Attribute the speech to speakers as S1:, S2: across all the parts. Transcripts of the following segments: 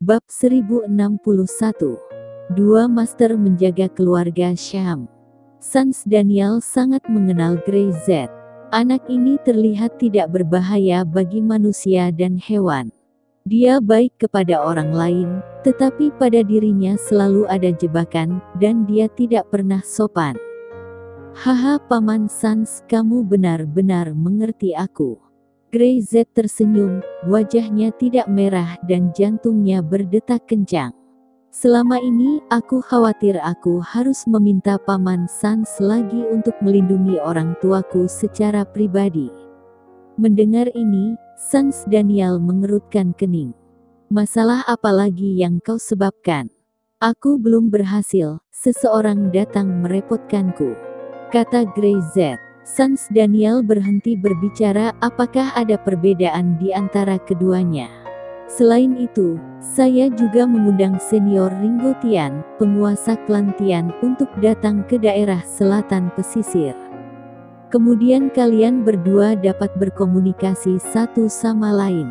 S1: Bab 1061. Dua Master menjaga keluarga Syam. Sans Daniel sangat mengenal Grey Z. Anak ini terlihat tidak berbahaya bagi manusia dan hewan. Dia baik kepada orang lain, tetapi pada dirinya selalu ada jebakan, dan dia tidak pernah sopan. Haha, Paman Sans, kamu benar-benar mengerti aku. Grey Z tersenyum, wajahnya tidak merah dan jantungnya berdetak kencang. Selama ini, aku khawatir aku harus meminta Paman Sans lagi untuk melindungi orang tuaku secara pribadi. Mendengar ini, Sans Daniel mengerutkan kening. Masalah apa lagi yang kau sebabkan? Aku belum berhasil, seseorang datang merepotkanku, kata Grey Z. Sans Daniel berhenti berbicara. Apakah ada perbedaan di antara keduanya? Selain itu, saya juga mengundang senior Ringo Tian, penguasa klan Tian, untuk datang ke daerah selatan pesisir. Kemudian kalian berdua dapat berkomunikasi satu sama lain.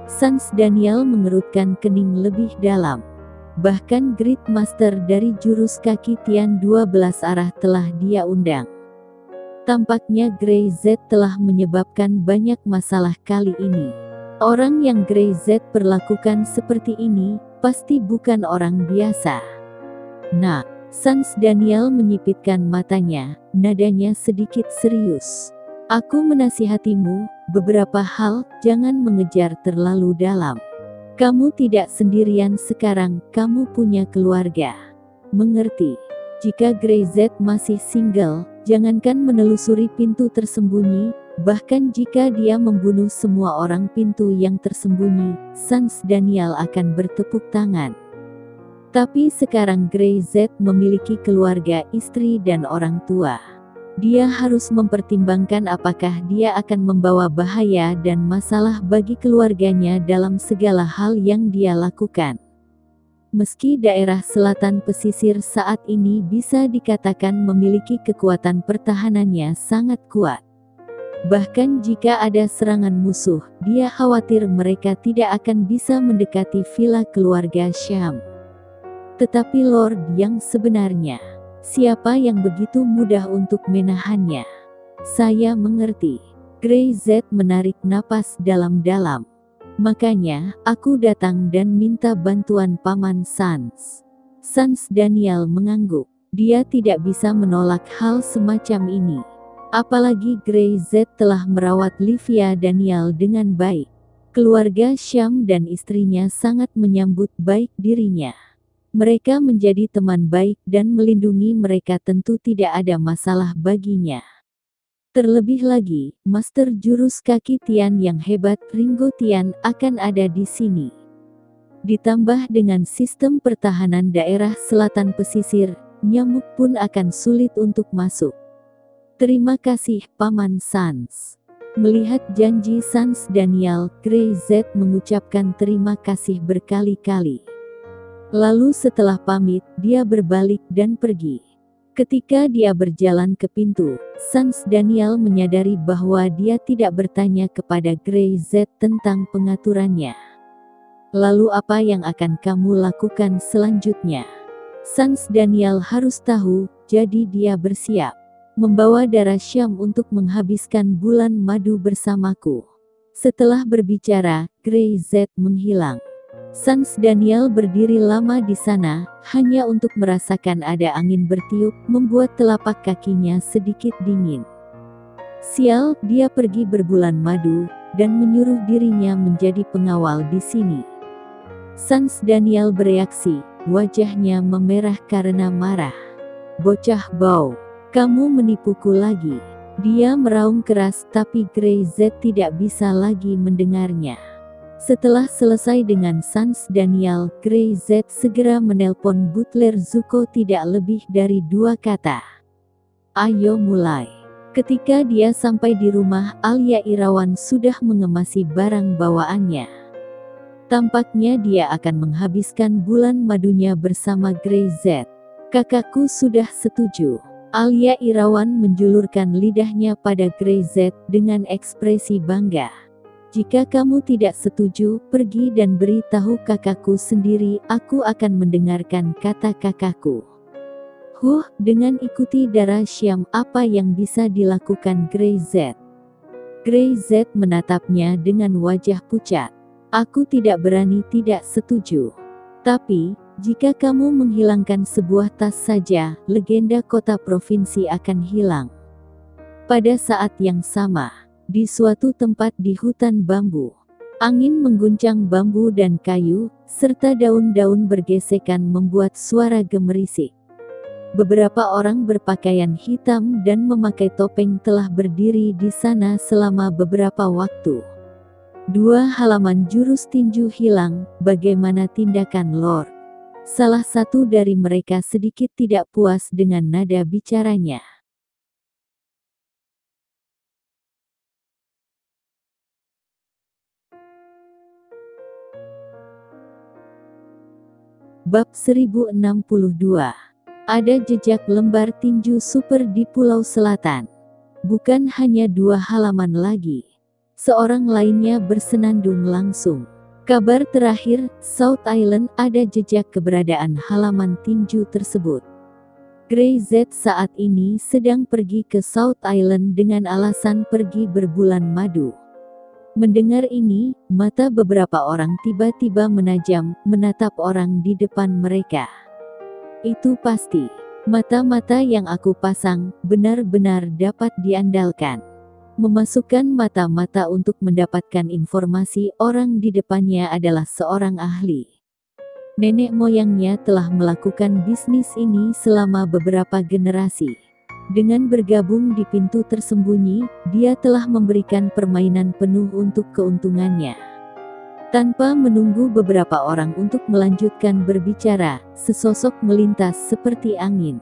S1: Sans Daniel mengerutkan kening lebih dalam. Bahkan Great Master dari jurus kaki Tian 12 arah telah dia undang. Tampaknya Grey Z telah menyebabkan banyak masalah kali ini. Orang yang Grey Z perlakukan seperti ini, pasti bukan orang biasa. Nah, Sans Daniel menyipitkan matanya, nadanya sedikit serius. Aku menasihatimu, beberapa hal, jangan mengejar terlalu dalam. Kamu tidak sendirian sekarang, kamu punya keluarga. Mengerti? Jika Grey Z masih single, jangankan menelusuri pintu tersembunyi, bahkan jika dia membunuh semua orang pintu yang tersembunyi, Sans Daniel akan bertepuk tangan. Tapi sekarang Grey Z memiliki keluarga, istri dan orang tua. Dia harus mempertimbangkan apakah dia akan membawa bahaya dan masalah bagi keluarganya dalam segala hal yang dia lakukan. Meski daerah selatan pesisir saat ini bisa dikatakan memiliki kekuatan pertahanannya sangat kuat. Bahkan jika ada serangan musuh, dia khawatir mereka tidak akan bisa mendekati villa keluarga Syam. Tetapi Lord yang sebenarnya, siapa yang begitu mudah untuk menahannya? Saya mengerti. Grey Z menarik napas dalam-dalam. Makanya, aku datang dan minta bantuan Paman Sans. Sans Daniel mengangguk. Dia tidak bisa menolak hal semacam ini. Apalagi Grey Z telah merawat Livia Daniel dengan baik. Keluarga Syam dan istrinya sangat menyambut baik dirinya. Mereka menjadi teman baik dan melindungi mereka, tentu tidak ada masalah baginya. Terlebih lagi, Master Jurus Kaki Tian yang hebat, Ringo Tian, akan ada di sini. Ditambah dengan sistem pertahanan daerah selatan pesisir, nyamuk pun akan sulit untuk masuk. Terima kasih, Paman Sans. Melihat janji Sans Daniel, Grey Z mengucapkan terima kasih berkali-kali. Lalu setelah pamit, dia berbalik dan pergi. Ketika dia berjalan ke pintu, Sans Daniel menyadari bahwa dia tidak bertanya kepada Grey Z tentang pengaturannya. Lalu apa yang akan kamu lakukan selanjutnya? Sans Daniel harus tahu, jadi dia bersiap. Membawa darah Syam untuk menghabiskan bulan madu bersamaku. Setelah berbicara, Grey Z menghilang. Sans Daniel berdiri lama di sana, hanya untuk merasakan ada angin bertiup, membuat telapak kakinya sedikit dingin. Sial, dia pergi berbulan madu, dan menyuruh dirinya menjadi pengawal di sini. Sans Daniel bereaksi, wajahnya memerah karena marah. Bocah bau, kamu menipuku lagi. Dia meraung keras, tapi Grey Z tidak bisa lagi mendengarnya. Setelah selesai dengan Sans Daniel, Grey Z segera menelpon butler Zuko, tidak lebih dari 2 kata. Ayo mulai. Ketika dia sampai di rumah, Alia Irawan sudah mengemasi barang bawaannya. Tampaknya dia akan menghabiskan bulan madunya bersama Grey Z. Kakakku sudah setuju. Alia Irawan menjulurkan lidahnya pada Grey Z dengan ekspresi bangga. Jika kamu tidak setuju, pergi dan beritahu kakakku sendiri, aku akan mendengarkan kata kakakku. Dengan ikuti darah Syam, apa yang bisa dilakukan Grey Z? Grey Z menatapnya dengan wajah pucat. Aku tidak berani tidak setuju. Tapi, jika kamu menghilangkan sebuah tas saja, legenda kota provinsi akan hilang. Pada saat yang sama, di suatu tempat di hutan bambu, angin mengguncang bambu dan kayu, serta daun-daun bergesekan membuat suara gemerisik. Beberapa orang berpakaian hitam dan memakai topeng telah berdiri di sana selama beberapa waktu. 2 halaman jurus tinju hilang, bagaimana tindakan Lord? Salah satu dari mereka sedikit tidak puas dengan nada bicaranya. Bab 1062. Ada jejak lembar tinju super di Pulau Selatan. Bukan hanya 2 halaman lagi. Seorang lainnya bersenandung langsung. Kabar terakhir, South Island ada jejak keberadaan halaman tinju tersebut. Grey Z saat ini sedang pergi ke South Island dengan alasan pergi berbulan madu. Mendengar ini, mata beberapa orang tiba-tiba menajam, menatap orang di depan mereka. Itu pasti. Mata-mata yang aku pasang, benar-benar dapat diandalkan. Memasukkan mata-mata untuk mendapatkan informasi orang di depannya adalah seorang ahli. Nenek moyangnya telah melakukan bisnis ini selama beberapa generasi. Dengan bergabung di pintu tersembunyi, dia telah memberikan permainan penuh untuk keuntungannya. Tanpa menunggu beberapa orang untuk melanjutkan berbicara, sesosok melintas seperti angin.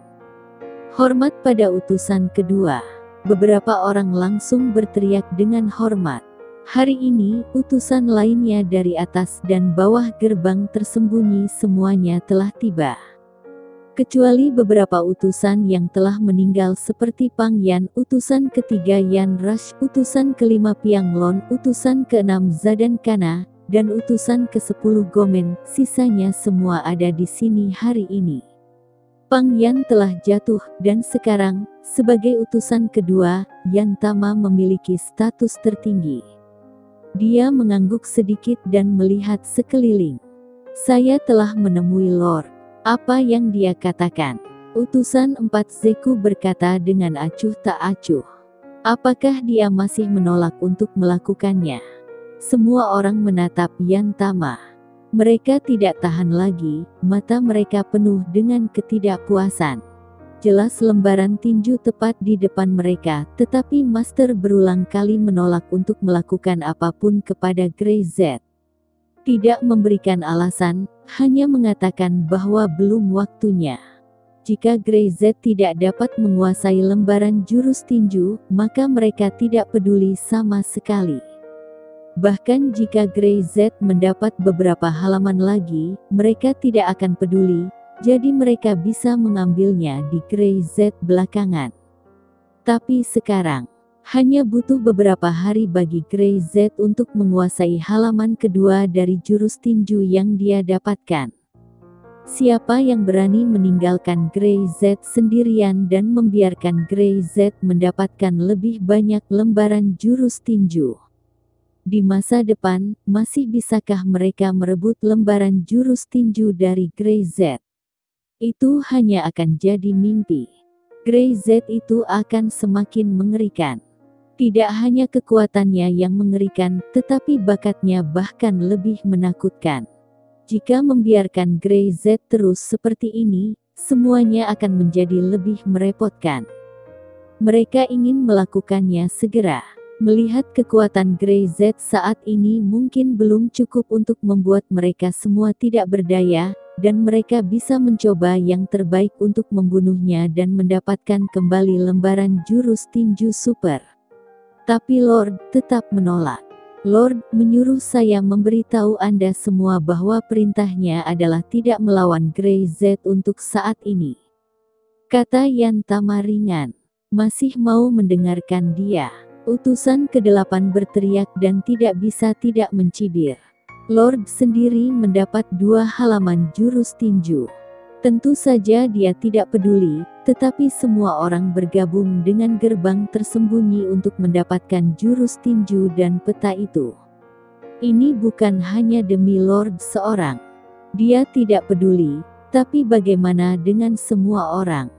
S1: Hormat pada utusan kedua. Beberapa orang langsung berteriak dengan hormat. Hari ini, utusan lainnya dari atas dan bawah gerbang tersembunyi semuanya telah tiba. Kecuali beberapa utusan yang telah meninggal seperti Pang Yan, utusan ketiga Yan Rush, utusan kelima Piang Lon, utusan keenam Zadan Kana, dan utusan ke-10 Gomen, sisanya semua ada di sini hari ini. Pang Yan telah jatuh, dan sekarang, sebagai utusan kedua, Yan Tama memiliki status tertinggi. Dia mengangguk sedikit dan melihat sekeliling. Saya telah menemui Lord. Apa yang dia katakan? Utusan 4 Zeku berkata dengan acuh tak acuh. Apakah dia masih menolak untuk melakukannya? Semua orang menatap Yan Tama. Mereka tidak tahan lagi, mata mereka penuh dengan ketidakpuasan. Jelas lembaran tinju tepat di depan mereka, tetapi Master berulang kali menolak untuk melakukan apapun kepada Grey Z. Tidak memberikan alasan, hanya mengatakan bahwa belum waktunya. Jika Grey Z tidak dapat menguasai lembaran jurus tinju, maka mereka tidak peduli sama sekali. Bahkan jika Grey Z mendapat beberapa halaman lagi, mereka tidak akan peduli, jadi mereka bisa mengambilnya di Grey Z belakangan. Tapi sekarang, hanya butuh beberapa hari bagi Grey Z untuk menguasai halaman kedua dari jurus tinju yang dia dapatkan. Siapa yang berani meninggalkan Grey Z sendirian dan membiarkan Grey Z mendapatkan lebih banyak lembaran jurus tinju? Di masa depan, masih bisakah mereka merebut lembaran jurus tinju dari Grey Z? Itu hanya akan jadi mimpi. Grey Z itu akan semakin mengerikan. Tidak hanya kekuatannya yang mengerikan, tetapi bakatnya bahkan lebih menakutkan. Jika membiarkan Grey Z terus seperti ini, semuanya akan menjadi lebih merepotkan. Mereka ingin melakukannya segera. Melihat kekuatan Grey Z saat ini mungkin belum cukup untuk membuat mereka semua tidak berdaya, dan mereka bisa mencoba yang terbaik untuk membunuhnya dan mendapatkan kembali lembaran jurus tinju super. Tapi Lord tetap menolak. Lord menyuruh saya memberitahu Anda semua bahwa perintahnya adalah tidak melawan Grey Z untuk saat ini. Kata Yan Tama ringan. Masih mau mendengarkan dia. Utusan ke-8 berteriak dan tidak bisa tidak mencibir. Lord sendiri mendapat 2 halaman jurus tinju. Tentu saja dia tidak peduli, tetapi semua orang bergabung dengan gerbang tersembunyi untuk mendapatkan jurus tinju dan peta itu. Ini bukan hanya demi Lord seorang. Dia tidak peduli, tapi bagaimana dengan semua orang?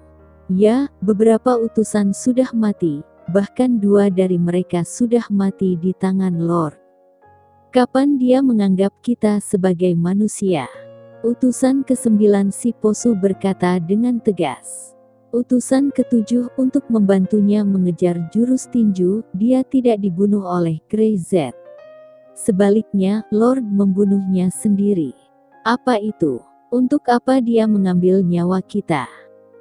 S1: Ya, beberapa utusan sudah mati, bahkan 2 dari mereka sudah mati di tangan Lord. Kapan dia menganggap kita sebagai manusia? Utusan ke-9 si Posu berkata dengan tegas. Utusan ke-7 untuk membantunya mengejar jurus tinju, dia tidak dibunuh oleh Grey Z. Sebaliknya, Lord membunuhnya sendiri. Apa itu? Untuk apa dia mengambil nyawa kita?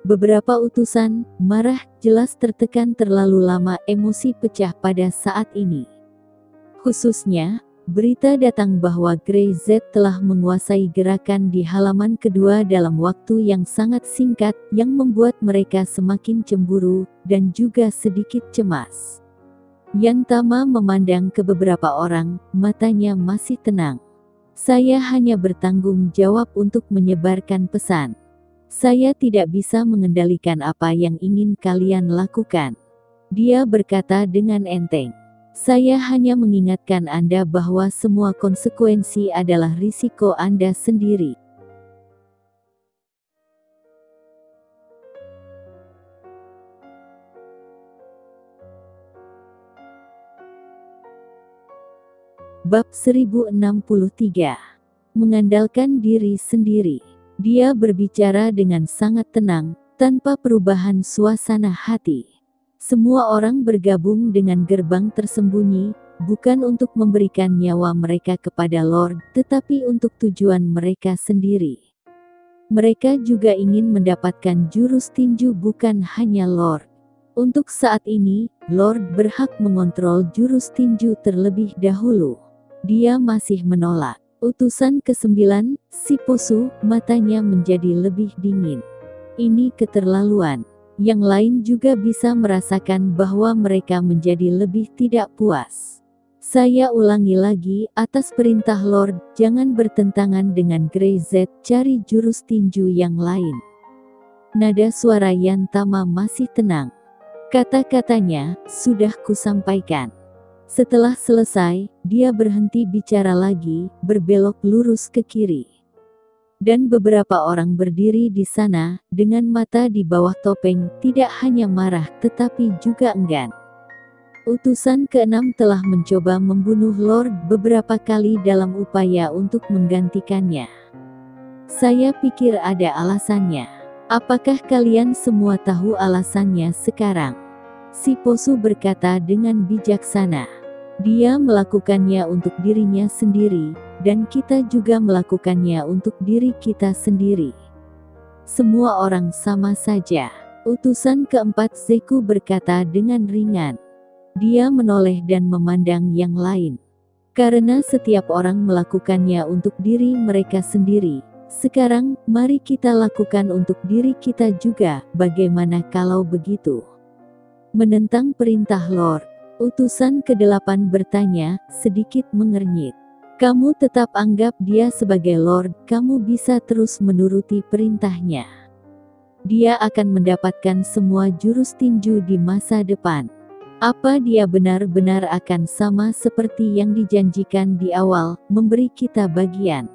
S1: Beberapa utusan marah, jelas tertekan terlalu lama, emosi pecah pada saat ini. Khususnya, berita datang bahwa Grey Z telah menguasai gerakan di halaman kedua dalam waktu yang sangat singkat, yang membuat mereka semakin cemburu, dan juga sedikit cemas. Yan Tama memandang ke beberapa orang, matanya masih tenang. Saya hanya bertanggung jawab untuk menyebarkan pesan. Saya tidak bisa mengendalikan apa yang ingin kalian lakukan. Dia berkata dengan enteng. Saya hanya mengingatkan Anda bahwa semua konsekuensi adalah risiko Anda sendiri. Bab 1063. Mengandalkan diri sendiri. Dia berbicara dengan sangat tenang, tanpa perubahan suasana hati. Semua orang bergabung dengan gerbang tersembunyi, bukan untuk memberikan nyawa mereka kepada Lord, tetapi untuk tujuan mereka sendiri. Mereka juga ingin mendapatkan jurus tinju, bukan hanya Lord. Untuk saat ini, Lord berhak mengontrol jurus tinju terlebih dahulu. Dia masih menolak. Utusan ke-9, si Posu, matanya menjadi lebih dingin. Ini keterlaluan. Yang lain juga bisa merasakan bahwa mereka menjadi lebih tidak puas. Saya ulangi lagi, atas perintah Lord, jangan bertentangan dengan Grey Z, cari jurus tinju yang lain. Nada suara Yan Tama masih tenang. Kata-katanya, sudah kusampaikan. Setelah selesai, dia berhenti bicara lagi, berbelok lurus ke kiri. Dan beberapa orang berdiri di sana, dengan mata di bawah topeng, tidak hanya marah, tetapi juga enggan. Utusan ke-6 telah mencoba membunuh Lord beberapa kali dalam upaya untuk menggantikannya. Saya pikir ada alasannya. Apakah kalian semua tahu alasannya sekarang? Si Posu berkata dengan bijaksana. Dia melakukannya untuk dirinya sendiri, dan kita juga melakukannya untuk diri kita sendiri. Semua orang sama saja. Utusan ke-4 Zeku berkata dengan ringan. Dia menoleh dan memandang yang lain. Karena setiap orang melakukannya untuk diri mereka sendiri. Sekarang, mari kita lakukan untuk diri kita juga. Bagaimana kalau begitu? Menentang perintah Lord. Utusan ke-8 bertanya, sedikit mengernyit. Kamu tetap anggap dia sebagai Lord, kamu bisa terus menuruti perintahnya. Dia akan mendapatkan semua jurus tinju di masa depan. Apa dia benar-benar akan sama seperti yang dijanjikan di awal, memberi kita bagian?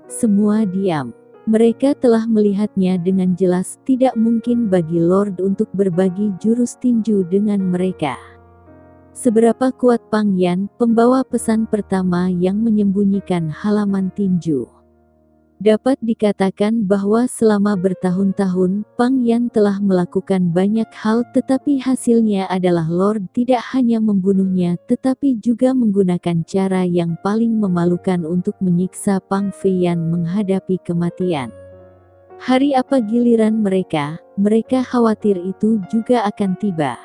S1: Semua diam. Mereka telah melihatnya dengan jelas, tidak mungkin bagi Lord untuk berbagi jurus tinju dengan mereka. Seberapa kuat Pang Yan, pembawa pesan pertama yang menyembunyikan halaman tinju? Dapat dikatakan bahwa selama bertahun-tahun, Pang Yan telah melakukan banyak hal, tetapi hasilnya adalah Lord tidak hanya membunuhnya, tetapi juga menggunakan cara yang paling memalukan untuk menyiksa Pang Feiyan menghadapi kematian. Hari apa giliran mereka? Mereka khawatir itu juga akan tiba.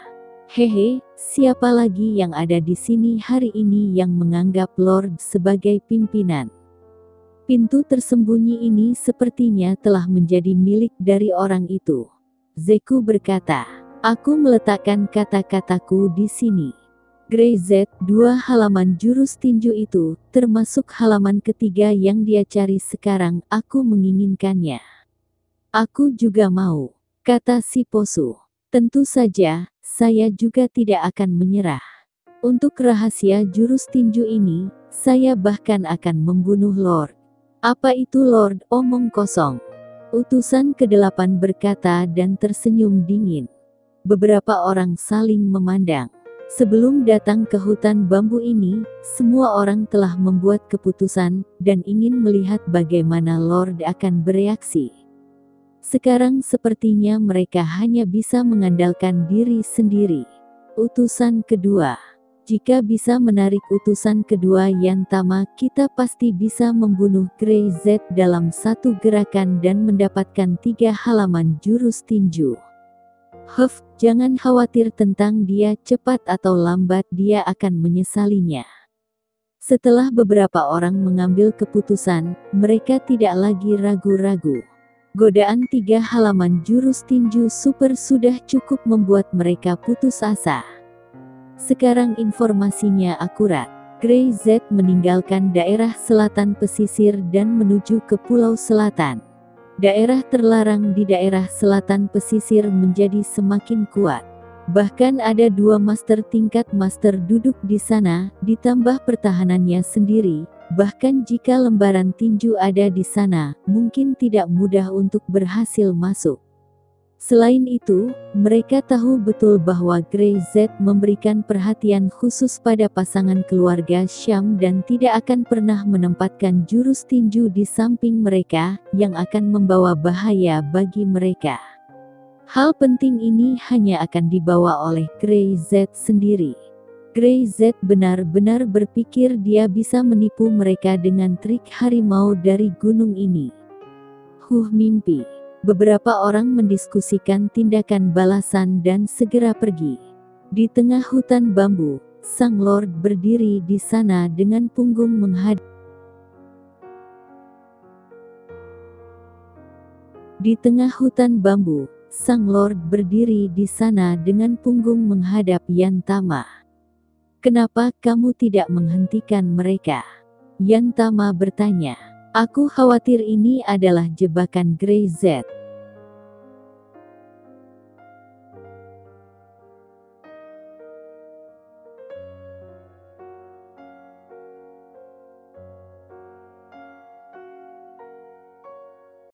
S1: Hehe, siapa lagi yang ada di sini hari ini yang menganggap Lord sebagai pimpinan? Pintu tersembunyi ini sepertinya telah menjadi milik dari orang itu. Zeku berkata, aku meletakkan kata-kataku di sini. Grey Z, 2 halaman jurus tinju itu, termasuk halaman ketiga yang dia cari sekarang, aku menginginkannya. Aku juga mau, kata si Posu. Tentu saja, saya juga tidak akan menyerah. Untuk rahasia jurus tinju ini, saya bahkan akan membunuh Lord. Apa itu Lord? Omong kosong. Utusan ke-8 berkata dan tersenyum dingin. Beberapa orang saling memandang. Sebelum datang ke hutan bambu ini, semua orang telah membuat keputusan, dan ingin melihat bagaimana Lord akan bereaksi. Sekarang sepertinya mereka hanya bisa mengandalkan diri sendiri. Utusan kedua. Jika bisa menarik utusan kedua Yantama, kita pasti bisa membunuh Grey Z dalam satu gerakan dan mendapatkan 3 halaman jurus tinju. Jangan khawatir tentang dia, cepat atau lambat dia akan menyesalinya. Setelah beberapa orang mengambil keputusan, mereka tidak lagi ragu-ragu. Godaan 3 halaman jurus tinju super sudah cukup membuat mereka putus asa. Sekarang informasinya akurat. Grey Z meninggalkan daerah selatan pesisir dan menuju ke pulau selatan. Daerah terlarang di daerah selatan pesisir menjadi semakin kuat. Bahkan ada 2 master tingkat master duduk di sana, ditambah pertahanannya sendiri. Bahkan jika lembaran tinju ada di sana, mungkin tidak mudah untuk berhasil masuk. Selain itu, mereka tahu betul bahwa Grey Z memberikan perhatian khusus pada pasangan keluarga Syam dan tidak akan pernah menempatkan jurus tinju di samping mereka, yang akan membawa bahaya bagi mereka. Hal penting ini hanya akan dibawa oleh Grey Z sendiri. Grey Z benar-benar berpikir dia bisa menipu mereka dengan trik harimau dari gunung ini. Mimpi. Beberapa orang mendiskusikan tindakan balasan dan segera pergi. Di tengah hutan bambu, Sang Lord berdiri di sana dengan punggung menghadap. Di tengah hutan bambu, Sang Lord berdiri di sana dengan punggung menghadap Yantama. Kenapa kamu tidak menghentikan mereka? Yantama bertanya. Aku khawatir ini adalah jebakan Grey Z.